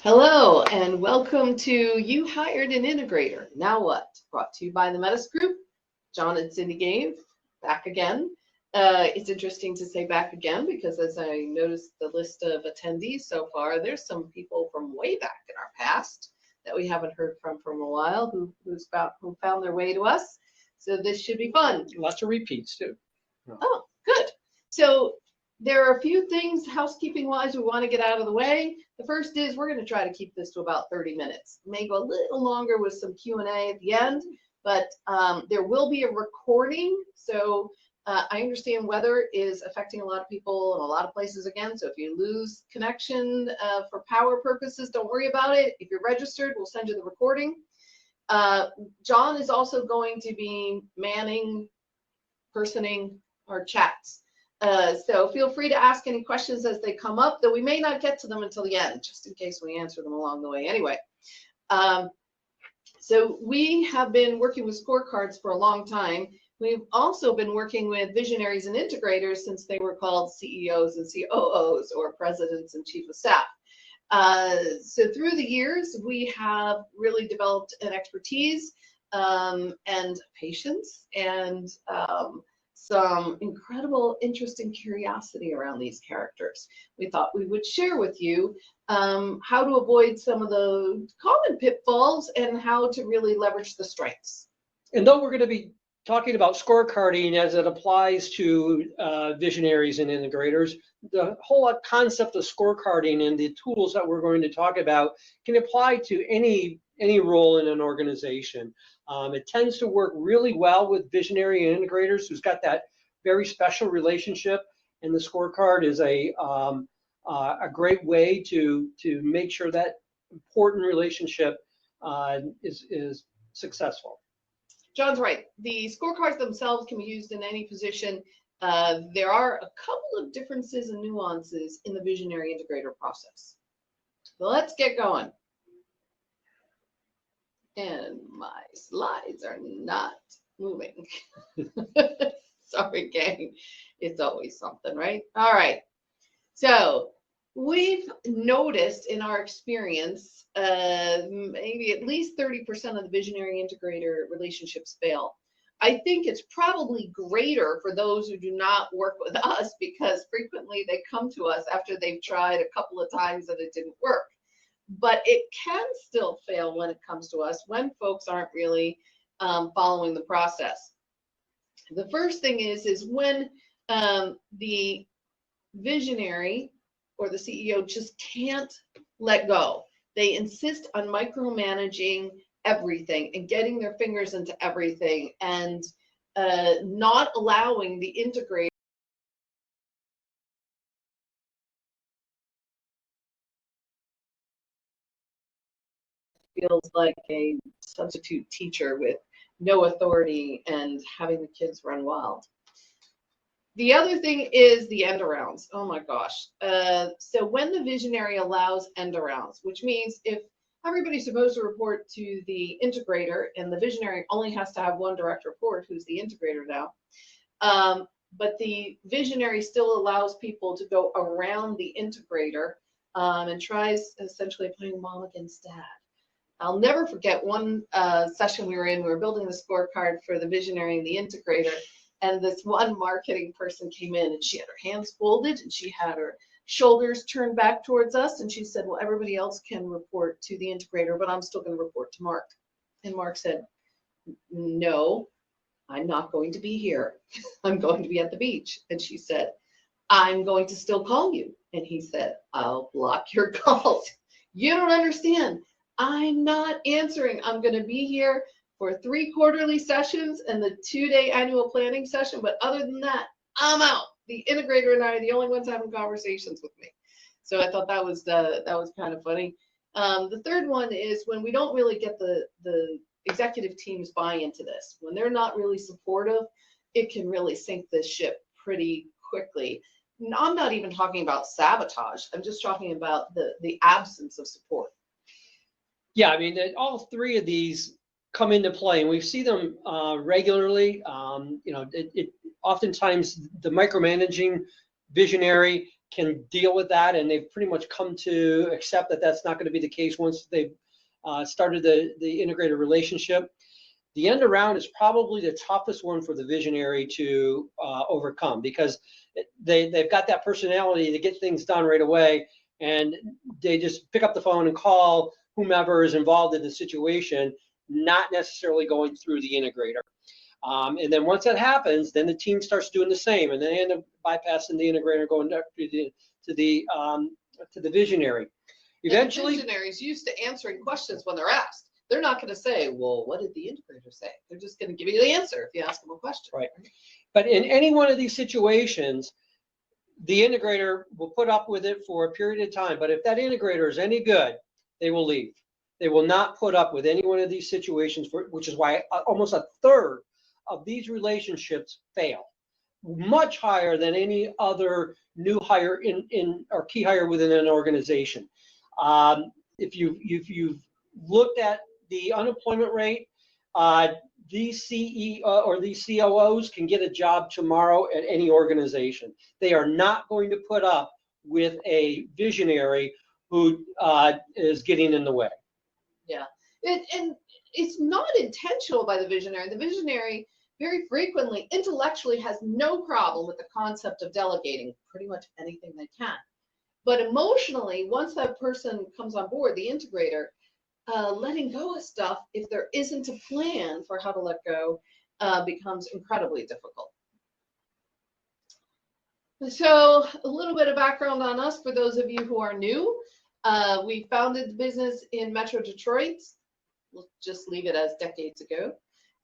Hello and welcome to You Hired an Integrator. Now what? Brought to you by the Metis Group. John and Cindy Gave, back again. It's interesting to say back again because as I noticed the list of attendees so far, there's some people from way back in our past that we haven't heard from for a while who found their way to us. So this should be fun. Lots of repeats too. Oh, good. So there are a few things housekeeping wise we want to get out of the way. The first is we're going to try to keep this to about 30 minutes. May go a little longer with some Q&A at the end, but there will be a recording. So I understand weather is affecting a lot of people in a lot of places again. So if you lose connection for power purposes, don't worry about it. If you're registered, we'll send you the recording. John is also going to be personing our chats. So feel free to ask any questions as they come up, though we may not get to them until the end, just in case we answer them along the way anyway. So we have been working with scorecards for a long time. We've also been working with visionaries and integrators since they were called CEOs and COOs, or presidents and chief of staff. So through the years, we have really developed an expertise and patience and some incredible interest and curiosity around these characters. We thought we would share with you how to avoid some of the common pitfalls and how to really leverage the strengths. And though we're going to be talking about scorecarding as it applies to visionaries and integrators, the whole concept of scorecarding and the tools that we're going to talk about can apply to any role in an organization. It tends to work really well with visionary and integrators who's got that very special relationship, and the scorecard is a great way to make sure that important relationship is successful. John's right. The scorecards themselves can be used in any position. There are a couple of differences and nuances in the visionary integrator process. So let's get going. And my slides are not moving. Sorry, gang. It's always something, right? All right. So we've noticed in our experience, maybe at least 30% of the visionary integrator relationships fail. I think it's probably greater for those who do not work with us because frequently they come to us after they've tried a couple of times and it didn't work. But it can still fail when it comes to us when folks aren't really following the process. The first thing is when the visionary or the CEO just can't let go. They insist on micromanaging everything and getting their fingers into everything and not allowing the integrator feels like a substitute teacher with no authority and having the kids run wild. The other thing is the end arounds. Oh my gosh. So when the visionary allows end arounds, which means if everybody's supposed to report to the integrator and the visionary only has to have one direct report, who's the integrator now, but the visionary still allows people to go around the integrator and tries essentially playing mom against dad. I'll never forget one session we were building the scorecard for the visionary and the integrator, and this one marketing person came in and she had her hands folded and she had her shoulders turned back towards us, and she said, well, everybody else can report to the integrator, but I'm still going to report to Mark. And Mark said, no, I'm not going to be here. I'm going to be at the beach. And she said, I'm going to still call you. And he said, I'll block your calls. You don't understand. I'm not answering. I'm going to be here for 3 quarterly sessions and the 2-day annual planning session. But other than that, I'm out. The integrator and I are the only ones having conversations with me. So I thought that was kind of funny. The third one is when we don't really get the executive teams buy into this. When they're not really supportive, it can really sink this ship pretty quickly. I'm not even talking about sabotage. I'm just talking about the absence of support. Yeah, I mean, all 3 of these come into play, and we see them regularly. Oftentimes the micromanaging visionary can deal with that, and they've pretty much come to accept that that's not going to be the case once they've started the integrated relationship. The end around is probably the toughest one for the visionary to overcome, because they've got that personality to get things done right away, and they just pick up the phone and call whomever is involved in the situation, not necessarily going through the integrator. And then once that happens, then the team starts doing the same, and they end up bypassing the integrator, going to the visionary. Eventually, and the visionaries used to answering questions when they're asked. They're not going to say, well, what did the integrator say? They're just going to give you the answer if you ask them a question. Right. But in any one of these situations, the integrator will put up with it for a period of time. But if that integrator is any good, they will leave. They will not put up with any one of these situations, which is why almost a third of these relationships fail, much higher than any other new hire in or key hire within an organization. If you've looked at the unemployment rate, these CEO or these COOs can get a job tomorrow at any organization. They are not going to put up with a visionary who is getting in the way. Yeah, and it's not intentional by the visionary. The visionary very frequently intellectually has no problem with the concept of delegating pretty much anything they can. But emotionally, once that person comes on board, the integrator, letting go of stuff, if there isn't a plan for how to let go, becomes incredibly difficult. So a little bit of background on us for those of you who are new. We founded the business in Metro Detroit, we'll just leave it as decades ago,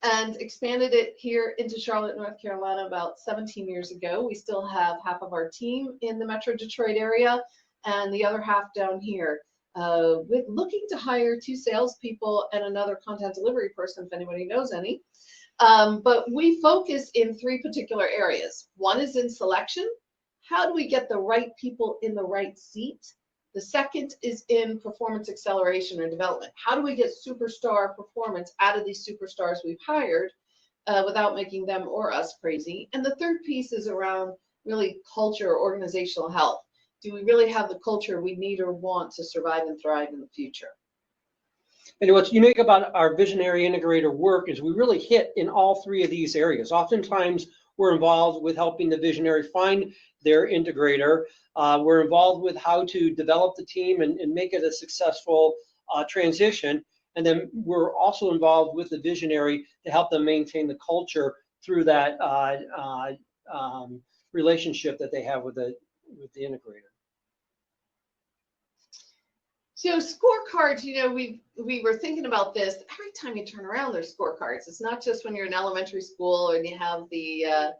and expanded it here into Charlotte, North Carolina about 17 years ago. We still have half of our team in the Metro Detroit area and the other half down here. With looking to hire 2 salespeople and another content delivery person, if anybody knows any. But we focus in 3 particular areas. One is in selection. How do we get the right people in the right seat? The second is in performance acceleration or development. How do we get superstar performance out of these superstars we've hired without making them or us crazy? And the third piece is around really culture or organizational health. Do we really have the culture we need or want to survive and thrive in the future? And what's unique about our visionary integrator work is we really hit in all 3 of these areas. Oftentimes, we're involved with helping the visionary find their integrator. We're involved with how to develop the team and make it a successful transition. And then we're also involved with the visionary to help them maintain the culture through that relationship that they have with the integrator. So scorecards, you know, we were thinking about this. Every time you turn around, there's scorecards. It's not just when you're in elementary school and you have the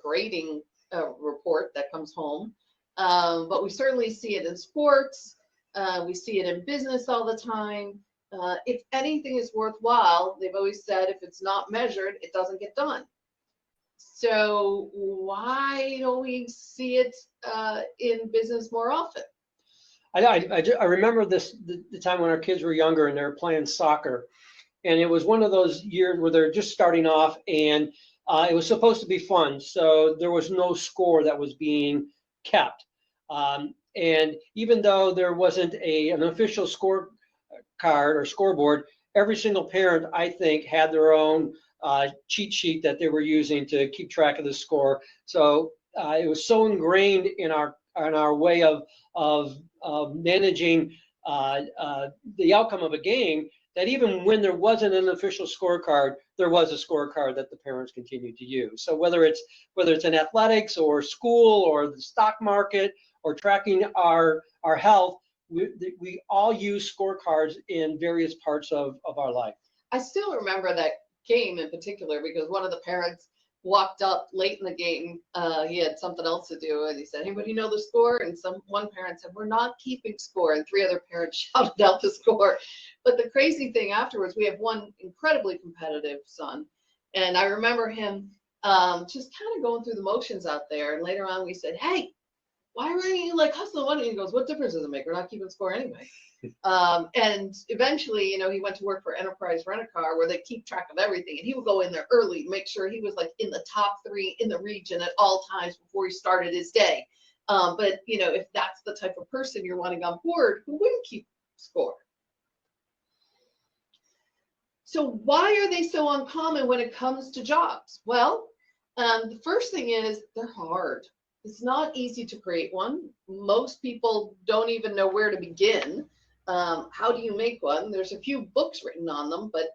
grading report that comes home, but we certainly see it in sports. We see it in business all the time. If anything is worthwhile, they've always said, if it's not measured, it doesn't get done. So why don't we see it in business more often? I remember the time when our kids were younger and they were playing soccer, and it was one of those years where they're just starting off, and it was supposed to be fun, so there was no score that was being kept. And even though there wasn't an official score card or scoreboard, every single parent, I think, had their own cheat sheet that they were using to keep track of the score. So it was so ingrained in our way of managing the outcome of a game that even when there wasn't an official scorecard, there was a scorecard that the parents continued to use. So whether it's in athletics or school or the stock market or tracking our health, we all use scorecards in various parts of our life. I still remember that game in particular because one of the parents walked up late in the game. He had something else to do, and he said, "Anybody know the score?" And one parent said, "We're not keeping score," and 3 other parents shouted out the score. But the crazy thing afterwards, we have one incredibly competitive son, and I remember him just kind of going through the motions out there. And later on, we said, "Hey, why aren't you like hustling money? He goes, what difference does it make? We're not keeping score anyway. And eventually, you know, he went to work for Enterprise Rent-A-Car where they keep track of everything. And he would go in there early, make sure he was like in the top 3 in the region at all times before he started his day. But, you know, if that's the type of person you're wanting on board, who wouldn't keep score? So why are they so uncommon when it comes to jobs? Well, the first thing is they're hard. It's not easy to create one. Most people don't even know where to begin. How do you make one? There's a few books written on them, but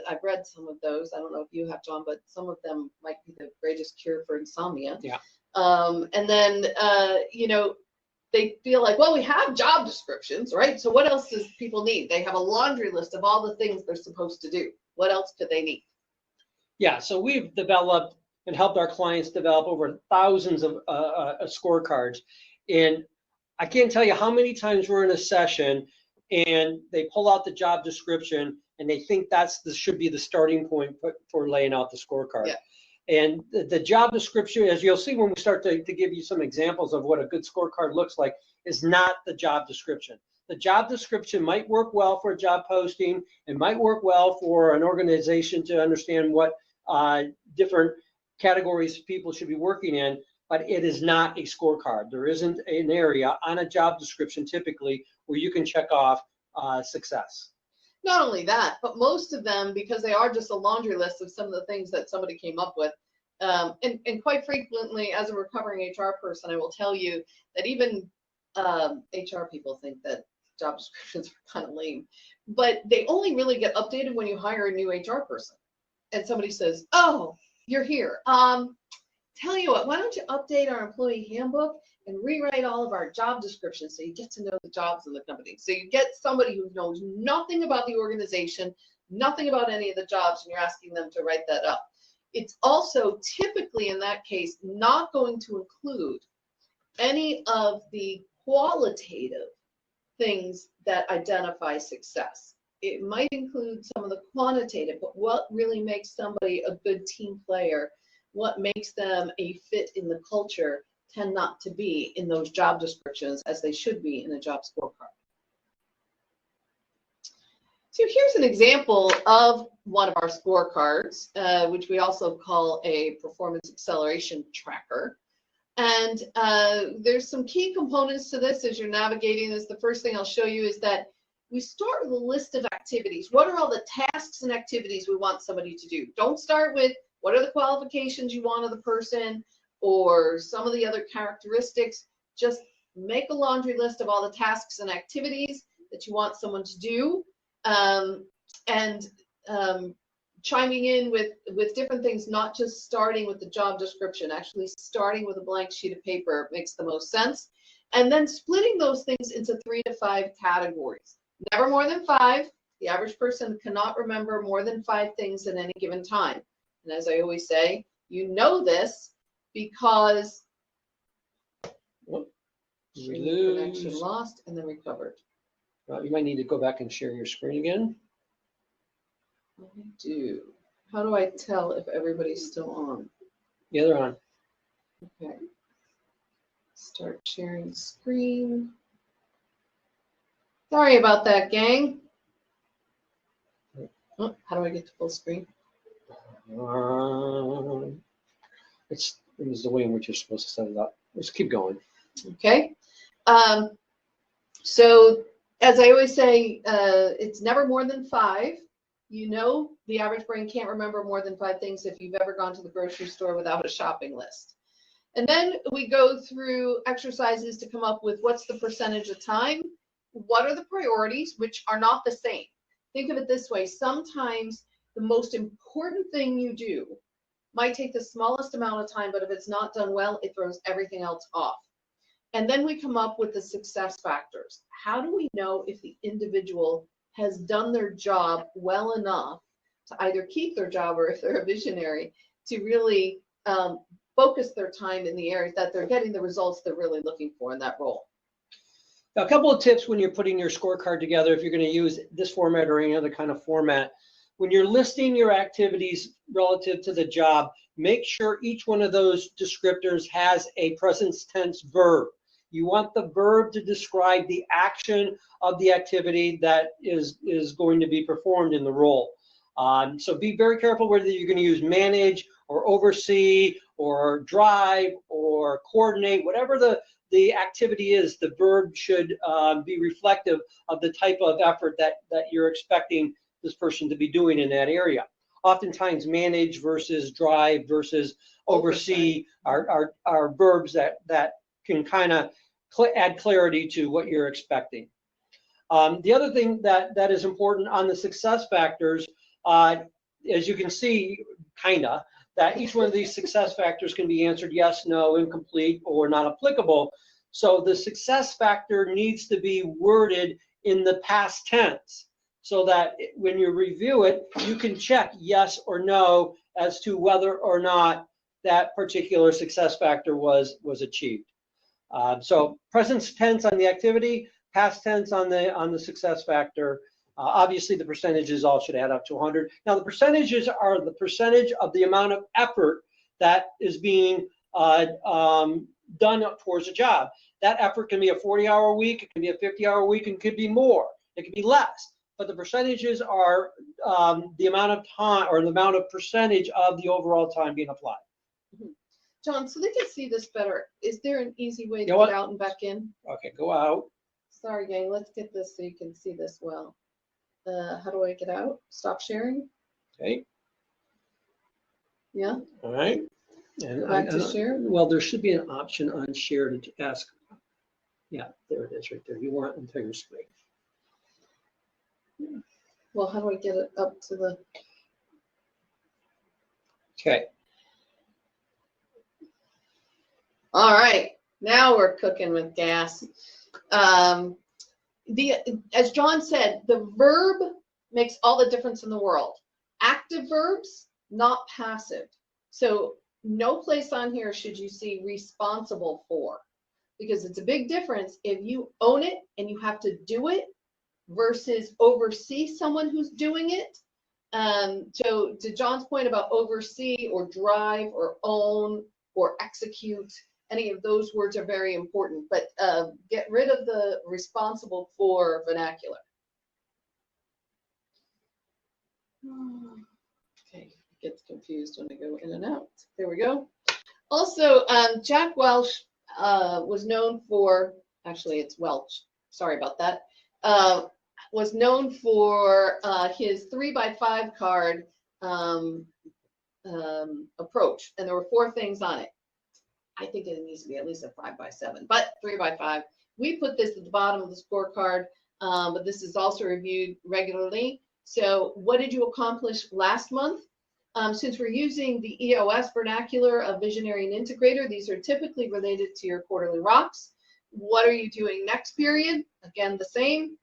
I've read some of those. I don't know if you have, John, but some of them might be the greatest cure for insomnia. Yeah. And then, you know, they feel like, well, we have job descriptions, right? So what else does people need? They have a laundry list of all the things they're supposed to do. What else could they need? Yeah, so we've developed and helped our clients develop over thousands of scorecards. And I can't tell you how many times we're in a session and they pull out the job description and they think should be the starting point for laying out the scorecard. Yeah. And the job description, as you'll see when we start to give you some examples of what a good scorecard looks like, is not the job description. The job description might work well for a job posting. It might work well for an organization to understand what different categories people should be working in, but it is not a scorecard. There isn't an area on a job description typically where you can check off success. Not only that, but most of them, because they are just a laundry list of some of the things that somebody came up with. And quite frequently, as a recovering HR person, I will tell you that even HR people think that job descriptions are kind of lame, but they only really get updated when you hire a new HR person. And somebody says, oh, you're here. Tell you what, why don't you update our employee handbook and rewrite all of our job descriptions so you get to know the jobs in the company. So you get somebody who knows nothing about the organization, nothing about any of the jobs, and you're asking them to write that up. It's also typically in that case not going to include any of the qualitative things that identify success. It might include some of the quantitative, but what really makes somebody a good team player, what makes them a fit in the culture, tend not to be in those job descriptions as they should be in a job scorecard. So here's an example of one of our scorecards, which we also call a performance acceleration tracker. And there's some key components to this as you're navigating this. The first thing I'll show you is that we start with a list of activities. What are all the tasks and activities we want somebody to do? Don't start with what are the qualifications you want of the person or some of the other characteristics. Just make a laundry list of all the tasks and activities that you want someone to do, and chiming in with different things, not just starting with the job description. Actually starting with a blank sheet of paper makes the most sense. And then splitting those things into 3 to 5 categories. Never more than 5. The average person cannot remember more than 5 things at any given time. And as I always say, you know this because connection lost and then recovered. You might need to go back and share your screen again. I do. How do I tell if everybody's still on? Yeah, they're on. Okay. Start sharing screen. Sorry about that, gang. Oh, how do I get to full screen? It was the way in which you're supposed to set it up. Just keep going. Okay. So as I always say, it's never more than 5. You know, the average brain can't remember more than 5 things if you've ever gone to the grocery store without a shopping list. And then we go through exercises to come up with what's the percentage of time, what are the priorities, which are not the same. Think of it this way. Sometimes the most important thing you do might take the smallest amount of time, but if it's not done well, it throws everything else off. And then we come up with the success factors. How do we know if the individual has done their job well enough to either keep their job, or if they're a visionary, to really focus their time in the areas that they're getting the results they're really looking for in that role? Now, a couple of tips when you're putting your scorecard together, if you're going to use this format or any other kind of format. When you're listing your activities relative to the job, make sure each one of those descriptors has a present tense verb. You want the verb to describe the action of the activity that is going to be performed in the role. So be very careful whether you're going to use manage or oversee or drive or coordinate, whatever the activity is, the verb should be reflective of the type of effort that you're expecting this person to be doing in that area. Oftentimes manage versus drive versus oversee are verbs that can kind of add clarity to what you're expecting. The other thing that is important on the success factors, as you can see, that each one of these success factors can be answered yes, no, incomplete, or not applicable. So the success factor needs to be worded in the past tense so that when you review it, you can check yes or no as to whether or not that particular success factor was achieved. So present tense on the activity, past tense on the success factor. Obviously, the percentages all should add up to 100. Now, the percentages are the percentage of the amount of effort that is being done towards a job. That effort can be a 40-hour week, it can be a 50-hour week, and it could be more, it could be less. But the percentages are the amount of time or the amount of percentage of the overall time being applied. John, so they can see this better, is there an easy way to get out and back in? Okay, go out. Sorry, gang, let's get this so you can see this well. How do I get out? Stop sharing? Okay. Yeah. All right. And Go back to share? Well, there should be an option on share to ask. Yeah, there it is right there. You want entire screen. Well, how do I get it up to the? Okay. All right, now we're cooking with gas. As John said, the verb makes all the difference in the world. Active verbs, not passive. So no place on here should you see responsible for, because it's a big difference if you own it and you have to do it versus oversee someone who's doing it. So to John's point about oversee or drive or own or execute, any of those words are very important, but get rid of the responsible for vernacular. Okay, it gets confused when I go in and out. There we go. Also, Jack Welch was known for, actually it's Welch, sorry about that, was known for his 3x5 card approach, and there were 4 things on it. I think it needs to be at least a 5x7, but 3x5. We put this at the bottom of the scorecard, but this is also reviewed regularly. So what did you accomplish last month? Since we're using the EOS vernacular of visionary and integrator, these are typically related to your quarterly rocks. What are you doing next period? Again, the same.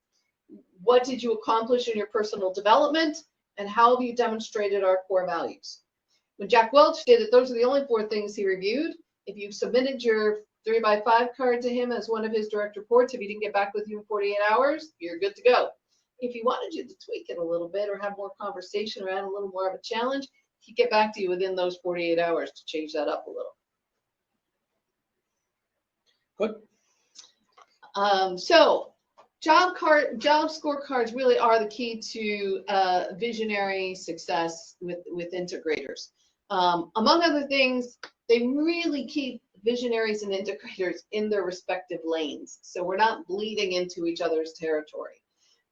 What did you accomplish in your personal development? And how have you demonstrated our core values? When Jack Welch did it, those are the only 4 things he reviewed. If you submitted your 3x5 card to him as one of his direct reports, if he didn't get back with you in 48 hours, you're good to go. If he wanted you to tweak it a little bit or have more conversation or add a little more of a challenge, he'd get back to you within those 48 hours to change that up a little. Good. So job scorecards really are the key to visionary success with integrators. Among other things, they really keep visionaries and integrators in their respective lanes. So we're not bleeding into each other's territory.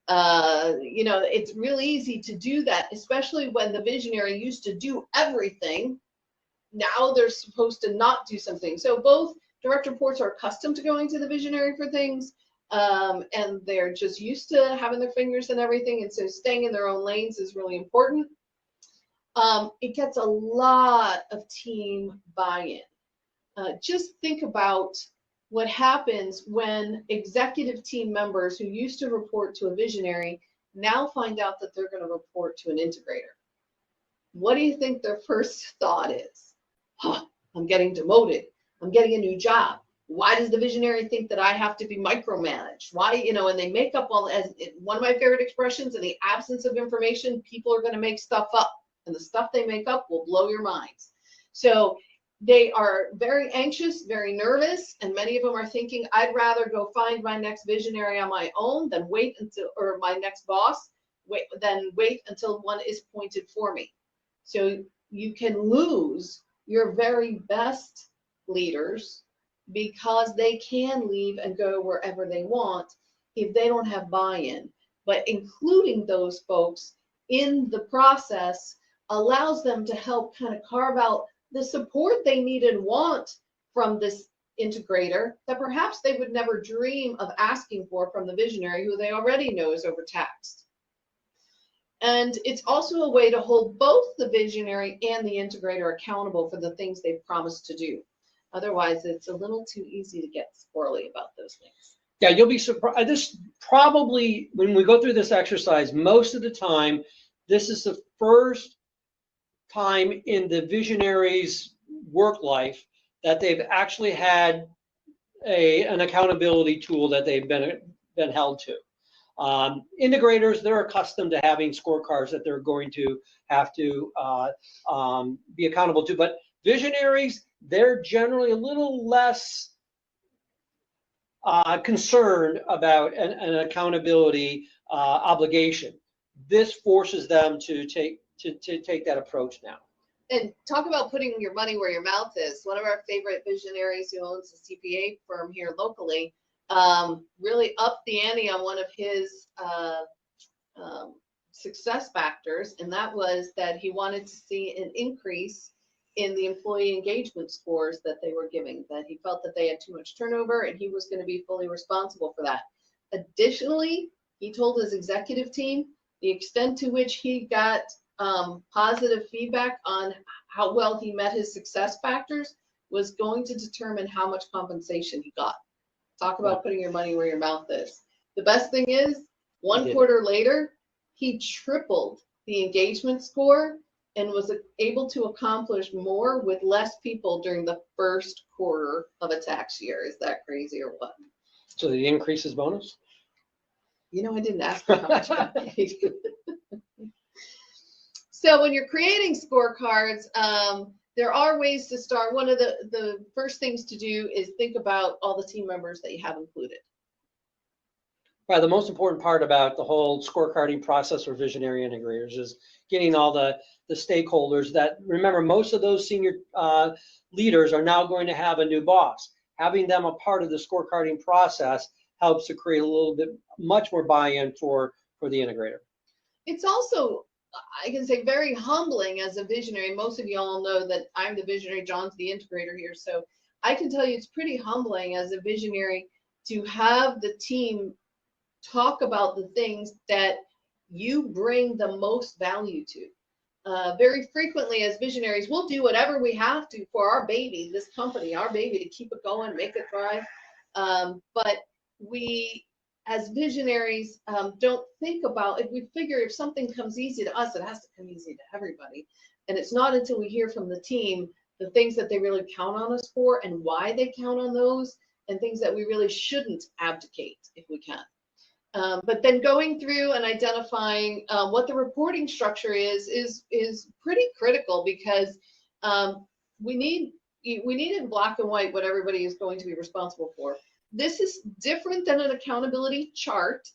You know, it's really easy to do that, especially when the visionary used to do everything. Now they're supposed to not do something. So both direct reports are accustomed to going to the visionary for things, and they're just used to having their fingers in everything. And so staying in their own lanes is really important. It gets a lot of team buy-in. Just think about what happens when executive team members who used to report to a visionary now find out that they're going to report to an integrator. What do you think their first thought is? Huh, I'm getting demoted. I'm getting a new job. Why does the visionary think that I have to be micromanaged? Why, you know, and they make up all, as one of my favorite expressions, in the absence of information, people are going to make stuff up. And the stuff they make up will blow your minds. So they are very anxious, very nervous, and many of them are thinking, I'd rather go find my next visionary on my own than wait until, or my next boss, than wait until one is appointed for me. So you can lose your very best leaders because they can leave and go wherever they want if they don't have buy-in. But including those folks in the process allows them to help kind of carve out the support they need and want from this integrator that perhaps they would never dream of asking for from the visionary who they already know is overtaxed. And it's also a way to hold both the visionary and the integrator accountable for the things they've promised to do. Otherwise, it's a little too easy to get squirrely about those things. Yeah, you'll be surprised. This probably, when we go through this exercise, most of the time, this is the first time in the visionary's work life that they've actually had an accountability tool that they've been held to. Integrators, they're accustomed to having scorecards that they're going to have to be accountable to, but visionaries, they're generally a little less concerned about an accountability obligation. This forces them to take that approach now. And talk about putting your money where your mouth is. One of our favorite visionaries who owns a CPA firm here locally really upped the ante on one of his success factors, and that was that he wanted to see an increase in the employee engagement scores that they were giving, that he felt that they had too much turnover and he was going to be fully responsible for that. Additionally, he told his executive team the extent to which he got positive feedback on how well he met his success factors was going to determine how much compensation he got. Talk about putting your money where your mouth is. The best thing is, one quarter later, he tripled the engagement score and was able to accomplish more with less people during the first quarter of a tax year. Is that crazy or what? So the increase is bonus? You know, I didn't ask you how much I paid. So when you're creating scorecards, there are ways to start. One of the first things to do is think about all the team members that you have included. Right, the most important part about the whole scorecarding process for visionary integrators is getting all the stakeholders that, remember, most of those senior leaders are now going to have a new boss. Having them a part of the scorecarding process helps to create a little bit much more buy-in for the integrator. It's also, I can say, very humbling as a visionary. Most of you all know that I'm the visionary, John's the integrator here. So I can tell you it's pretty humbling as a visionary to have the team talk about the things that you bring the most value to. Very frequently as visionaries, we'll do whatever we have to for our baby, this company, our baby, to keep it going, make it thrive. But we, as visionaries, don't think about, if we figure if something comes easy to us, it has to come easy to everybody. And it's not until we hear from the team the things that they really count on us for and why they count on those, and things that we really shouldn't abdicate if we can. But then going through and identifying what the reporting structure is pretty critical, because we need in black and white what everybody is going to be responsible for. This is different than an accountability chart,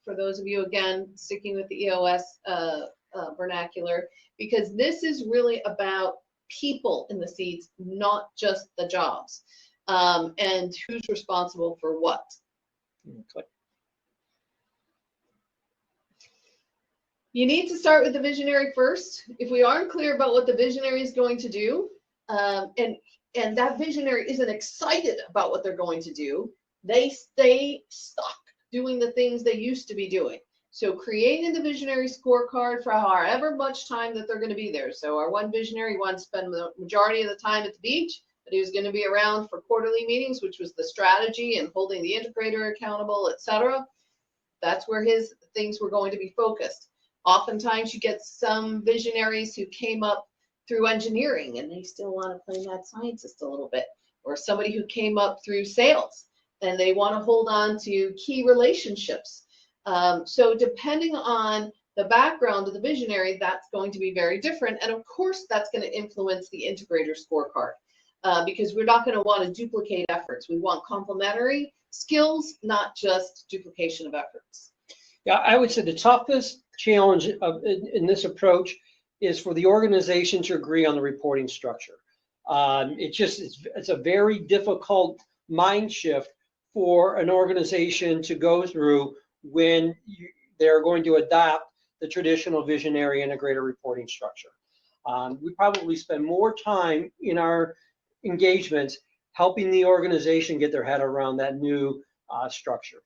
for those of you, again, sticking with the EOS vernacular, because this is really about people in the seats, not just the jobs, and who's responsible for what. Okay. You need to start with the visionary first. If we aren't clear about what the visionary is going to do, and that visionary isn't excited about what they're going to do, they stay stuck doing the things they used to be doing. So creating the visionary scorecard for however much time that they're going to be there. So our one visionary wanted to spend the majority of the time at the beach, but he was going to be around for quarterly meetings, which was the strategy and holding the integrator accountable, etc. That's where his things were going to be focused. Oftentimes you get some visionaries who came up through engineering and they still want to play mad scientist a little bit, or somebody who came up through sales and they want to hold on to key relationships. So depending on the background of the visionary, that's going to be very different. And of course, that's going to influence the integrator scorecard because we're not going to want to duplicate efforts. We want complementary skills, not just duplication of efforts. Yeah, I would say the toughest challenge in this approach is for the organization to agree on the reporting structure. It's a very difficult mind shift for an organization to go through when they're going to adopt the traditional visionary integrator reporting structure. We probably spend more time in our engagements helping the organization get their head around that new structure.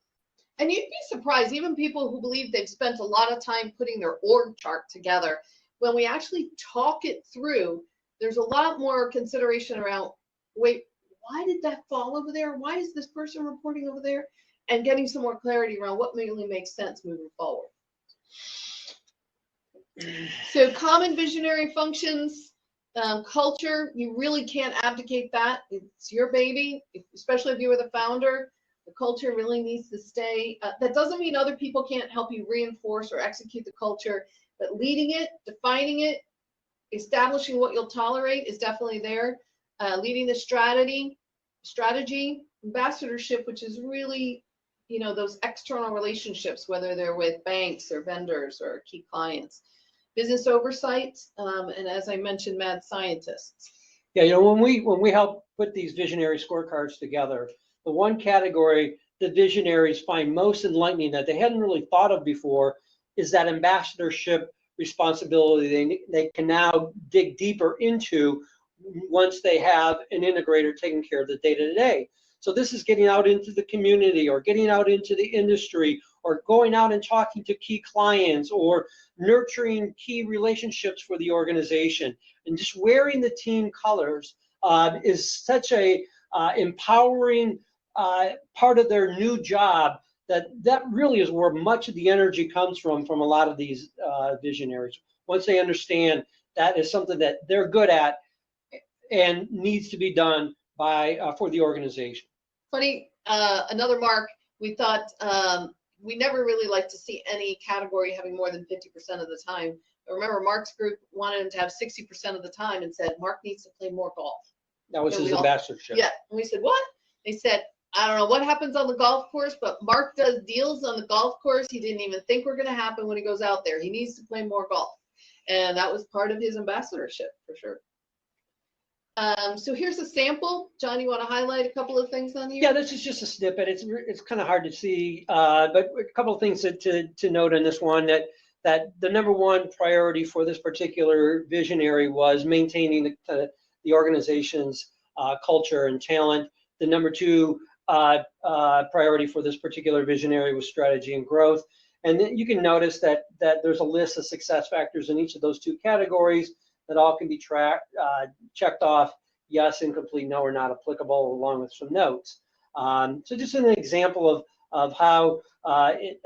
And you'd be surprised, even people who believe they've spent a lot of time putting their org chart together, when we actually talk it through, there's a lot more consideration around, wait, why did that fall over there? Why is this person reporting over there? And getting some more clarity around what really makes sense moving forward. So common visionary functions, culture, you really can't abdicate that. It's your baby, especially if you were the founder. The culture really needs to stay. That doesn't mean other people can't help you reinforce or execute the culture, but leading it, defining it, establishing what you'll tolerate is definitely there. Leading the strategy, ambassadorship, which is really, those external relationships, whether they're with banks or vendors or key clients. Business oversight, and as I mentioned, mad scientists. Yeah, when we help put these visionary scorecards together, the one category the visionaries find most enlightening that they hadn't really thought of before is that ambassadorship responsibility they can now dig deeper into once they have an integrator taking care of the day-to-day. So this is getting out into the community or getting out into the industry or going out and talking to key clients or nurturing key relationships for the organization. And just wearing the team colors is such a empowering part of their new job that really is where much of the energy comes from a lot of these visionaries. Once they understand that is something that they're good at and needs to be done by for the organization. Funny, another mark, we thought we never really like to see any category having more than 50% of the time. But remember, Mark's group wanted him to have 60% of the time and said, Mark needs to play more golf. That was his ambassadorship. Yeah, and we said, what? They said, I don't know what happens on the golf course, but Mark does deals on the golf course he didn't even think were going to happen when he goes out there. He needs to play more golf. And that was part of his ambassadorship, for sure. So here's a sample. John, you want to highlight a couple of things on here? Yeah, this is just a snippet. It's kind of hard to see, but a couple of things to note on this one, that the number one priority for this particular visionary was maintaining the organization's culture and talent. The number two priority for this particular visionary was strategy and growth. And then you can notice that there's a list of success factors in each of those two categories that all can be checked off, yes, incomplete, no, or not applicable, along with some notes. So just an example of how it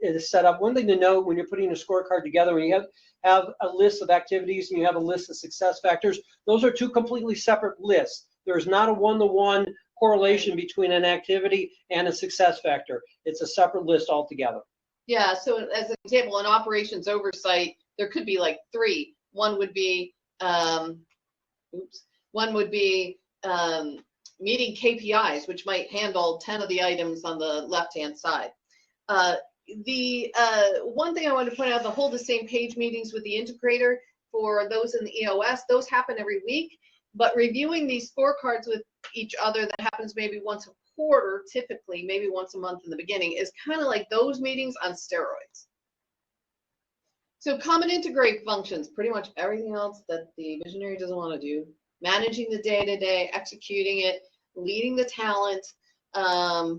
is set up. One thing to note when you're putting a scorecard together, when you have a list of activities and you have a list of success factors, those are two completely separate lists. There's not a one-to-one correlation between an activity and a success factor. It's a separate list altogether. Yeah, so as an example, in operations oversight, there could be like three. One would be meeting KPIs, which might handle 10 of the items on the left-hand side. The one thing I want to point out, the hold the same page meetings with the integrator for those in the EOS, those happen every week, but reviewing these scorecards with each other that happens maybe once a quarter, typically, maybe once a month in the beginning, is kind of like those meetings on steroids. So common integrate functions, pretty much everything else that the visionary doesn't want to do, managing the day-to-day, executing it, leading the talent,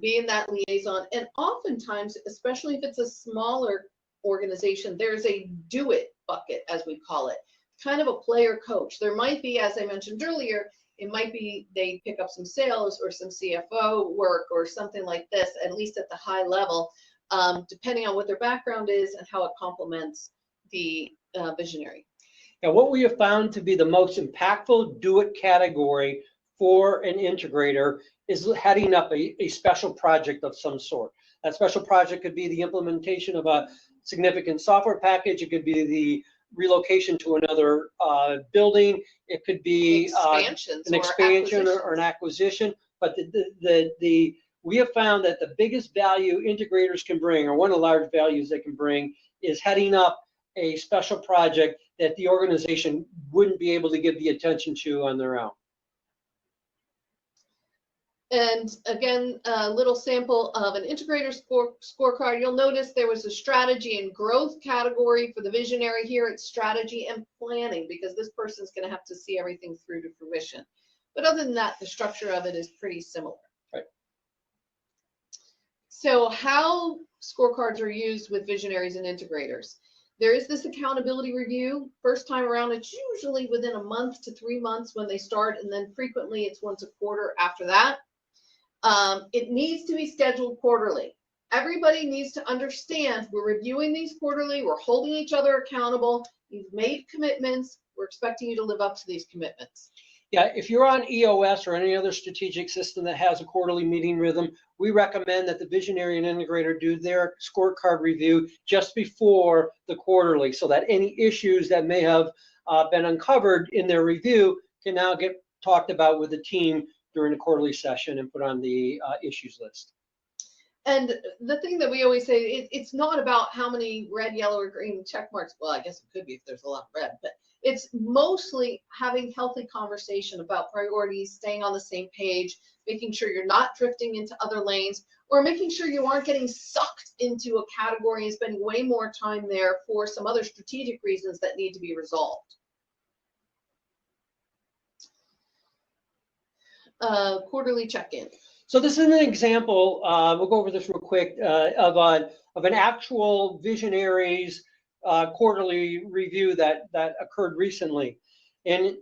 being that liaison. And oftentimes, especially if it's a smaller organization, there's a do it bucket, as we call it, kind of a player coach. There might be, as I mentioned earlier, it might be they pick up some sales or some CFO work or something like this, at least at the high level, depending on what their background is and how it complements the visionary. Now, what we have found to be the most impactful do-it category for an integrator is heading up a special project of some sort. That special project could be the implementation of significant software package. It could be the relocation to another building. It could be Expansions an or expansion or acquisitions. an acquisition. But we have found that the biggest value integrators can bring, or one of the large values they can bring, is heading up a special project that the organization wouldn't be able to give the attention to on their own. And again, a little sample of an integrator scorecard. You'll notice there was a strategy and growth category for the visionary. Here it's strategy and planning, because this person's going to have to see everything through to fruition. But other than that, the structure of it is pretty similar. Right. So how scorecards are used with visionaries and integrators. There is this accountability review. First time around, it's usually within a month to 3 months when they start, and then frequently it's once a quarter after that. It needs to be scheduled quarterly. Everybody needs to understand we're reviewing these quarterly, we're holding each other accountable, you've made commitments, we're expecting you to live up to these commitments. Yeah, if you're on EOS or any other strategic system that has a quarterly meeting rhythm, we recommend that the visionary and integrator do their scorecard review just before the quarterly, so that any issues that may have been uncovered in their review can now get talked about with the team during the quarterly session and put on the issues list. And the thing that we always say, it's not about how many red, yellow, or green check marks. Well, I guess it could be if there's a lot of red, but it's mostly having healthy conversation about priorities, staying on the same page, making sure you're not drifting into other lanes, or making sure you aren't getting sucked into a category and spending way more time there for some other strategic reasons that need to be resolved. Quarterly check-in. So this is an example, we'll go over this real quick, of an actual visionaries quarterly review that occurred recently. And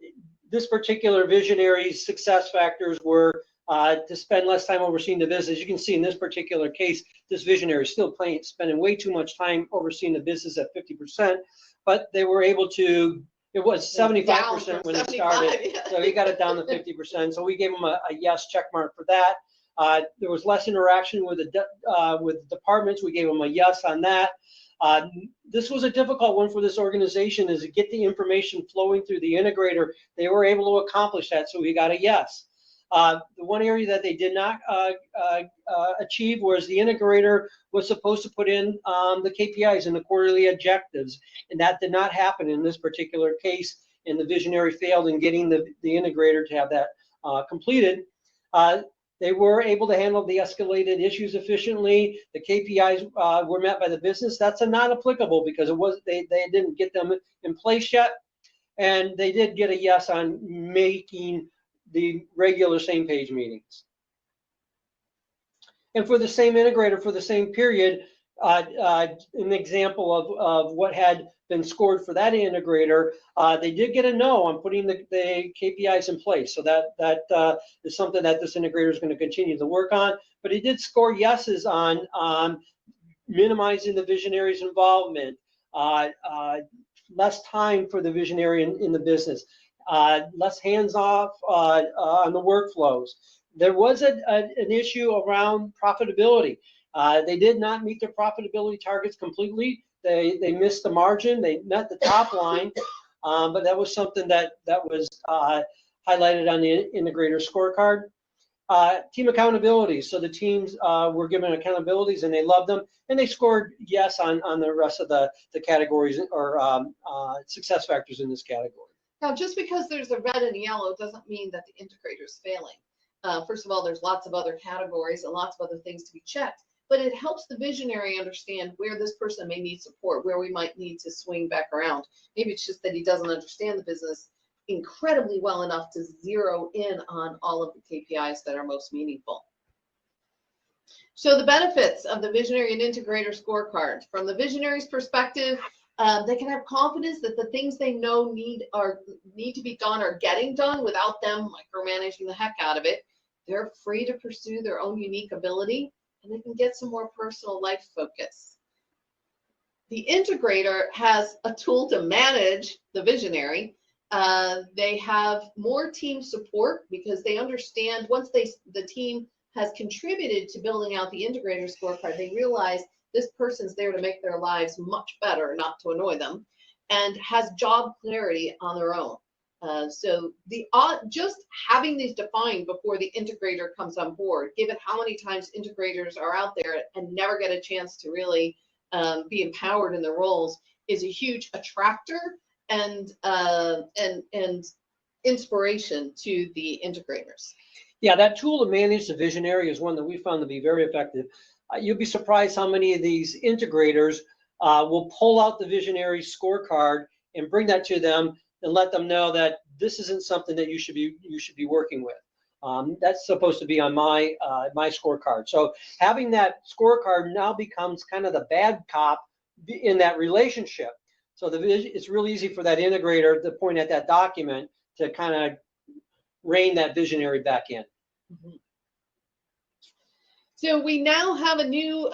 this particular visionary's success factors were to spend less time overseeing the business. You can see in this particular case, this visionary is still spending way too much time overseeing the business at 50%, but they were able to, it was 75% when it started, yeah. So he got it down to 50%. So we gave him a yes check mark for that. There was less interaction with the departments. We gave him a yes on that. This was a difficult one for this organization, is to get the information flowing through the integrator. They were able to accomplish that, so we got a yes. The one area that they did not achieve was the integrator was supposed to put in the KPIs and the quarterly objectives, and that did not happen in this particular case, and the visionary failed in getting the integrator to have that completed. They were able to handle the escalated issues efficiently. The KPIs were met by the business. That's a not applicable because they didn't get them in place yet, and they did get a yes on making the regular same page meetings. And for the same integrator for the same period, an example of what had been scored for that integrator, they did get a no on putting the KPIs in place. So that is something that this integrator is going to continue to work on. But he did score yeses on minimizing the visionary's involvement, less time for the visionary in the business, less hands-off on the workflows. There was an issue around profitability. They did not meet their profitability targets completely. They missed the margin. They met the top line, but that was something that was highlighted on the integrator scorecard. Team accountability. So the teams were given accountabilities and they loved them, and they scored yes on the rest of the categories or success factors in this category. Now, just because there's a red and a yellow doesn't mean that the integrator is failing. First of all, there's lots of other categories and lots of other things to be checked, but it helps the visionary understand where this person may need support, where we might need to swing back around. Maybe it's just that he doesn't understand the business incredibly well enough to zero in on all of the KPIs that are most meaningful. So the benefits of the visionary and integrator scorecard. From the visionary's perspective, they can have confidence that the things they know need to be done are getting done without them micromanaging the heck out of it. They're free to pursue their own unique ability, and they can get some more personal life focus. The integrator has a tool to manage the visionary. They have more team support because they understand once the team has contributed to building out the integrator scorecard. They realize this person's there to make their lives much better, not to annoy them, and has job clarity on their own. So just having these defined before the integrator comes on board, given how many times integrators are out there and never get a chance to really be empowered in their roles, is a huge attractor and inspiration to the integrators. Yeah, that tool to manage the visionary is one that we found to be very effective. You'll be surprised how many of these integrators will pull out the visionary scorecard and bring that to them and let them know that this isn't something that you should be working with. That's supposed to be on my scorecard. So having that scorecard now becomes kind of the bad cop in that relationship. So it's really easy for that integrator to point at that document to kind of rein that visionary back in. Mm-hmm. So we now have a new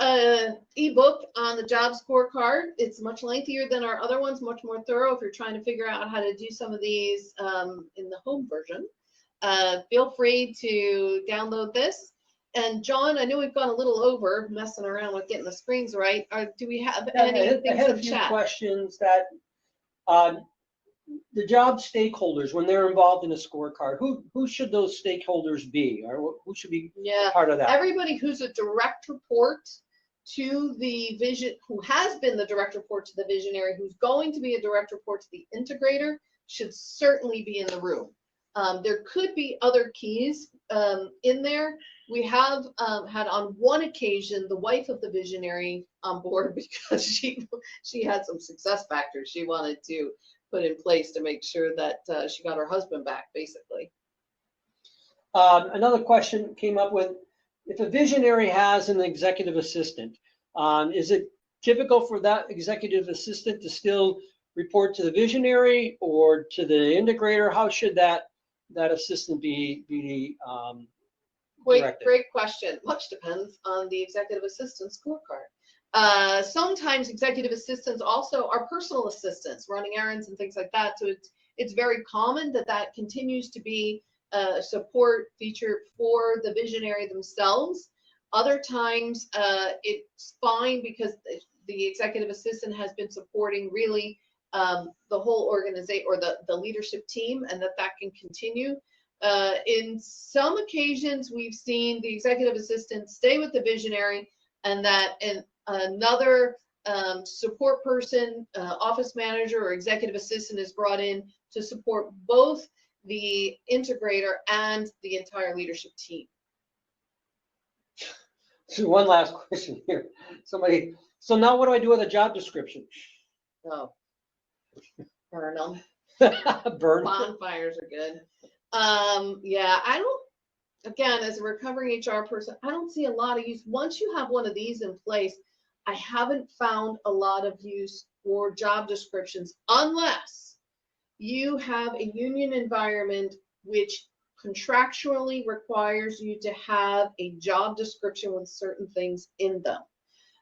ebook on the job scorecard. It's much lengthier than our other ones, much more thorough if you're trying to figure out how to do some of these in the home version. Feel free to download this. And John, I know we've gone a little over messing around with getting the screens right. Do we have any things I had in a few chat? questions that the job stakeholders, when they're involved in a scorecard, who should those stakeholders be, or who should be part of that? Everybody who's a direct report to the vision, who has been the direct report to the visionary, who's going to be a direct report to the integrator, should certainly be in the room. There could be other keys in there. We have had on one occasion the wife of the visionary on board because she had some success factors she wanted to put in place to make sure that she got her husband back, basically. Another question came up with, if a visionary has an executive assistant, is it typical for that executive assistant to still report to the visionary or to the integrator? How should that assistant be directed? Great question. Much depends on the executive assistant scorecard. Sometimes executive assistants also are personal assistants running errands and things like that. So it's very common that continues to be a support feature for the visionary themselves. Other times it's fine because the executive assistant has been supporting really the whole organization or the leadership team, and that can continue. In some occasions, we've seen the executive assistant stay with the visionary, and that another support person, office manager or executive assistant is brought in to support both the integrator and the entire leadership team. So one last question here. So now what do I do with a job description? Oh, burn them. Burn. Bonfires are good. Yeah, again, as a recovering HR person, I don't see a lot of use. Once you have one of these in place, I haven't found a lot of use for job descriptions unless you have a union environment which contractually requires you to have a job description with certain things in them.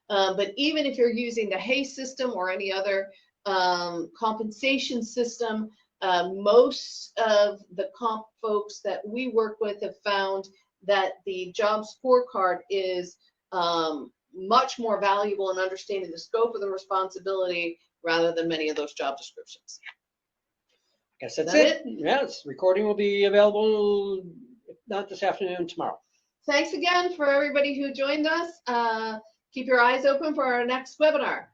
But even if you're using the HAY system or any other compensation system, most of the comp folks that we work with have found that the job scorecard is much more valuable in understanding the scope of the responsibility rather than many of those job descriptions. I guess that's it. Yes, recording will be available, if not this afternoon, tomorrow. Thanks again for everybody who joined us. Keep your eyes open for our next webinar.